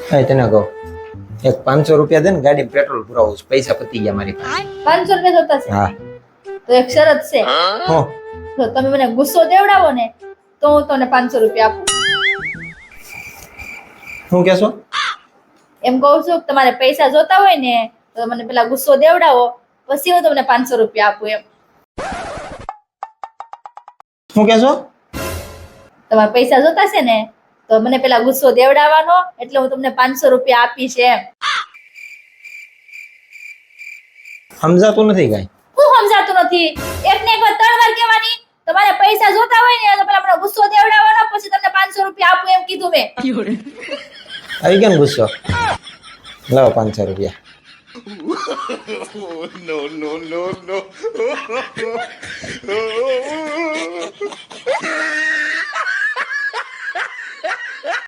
હા તને કહું, એક 500 રૂપિયા દે ને, ગાડી પેટ્રોલ પુરાવું છે, પૈસા પતી ગયા મારી પાસે. 500 રૂપિયા જોતા છે? હા. તો એક શરત છે, હો, જો તમે મને ગુસ્સો દેવડાવો ને તો હું તમને 500 રૂપિયા આપું. શું કહેશો? એમ કહું છું કે તમારે પૈસા જોતા હોય ને તો મને પેલા ગુસ્સો દેવડાવો, પછી હું તમને 500 રૂપિયા આપું. એમ શું કહેશો? તમારે પૈસા જોતા છે ને તો મને પેલા ગુસ્સો દેવડાવવાનો, એટલે હું તમને 500 રૂપિયા આપીશ. એમ સમજાતું નથી કાંઈ. હું સમજાતું નથી? એક ને એક વાર 3 વાર કહેવાની. તમારે પૈસા જોતા હોય ને તો પેલા મને ગુસ્સો દેવડાવવાનો, પછી તમને 500 રૂપિયા આપું એમ કીધું મેં. આવી ગયો ને ગુસ્સો? લાવો 500 રૂપિયા. No, no, no, no.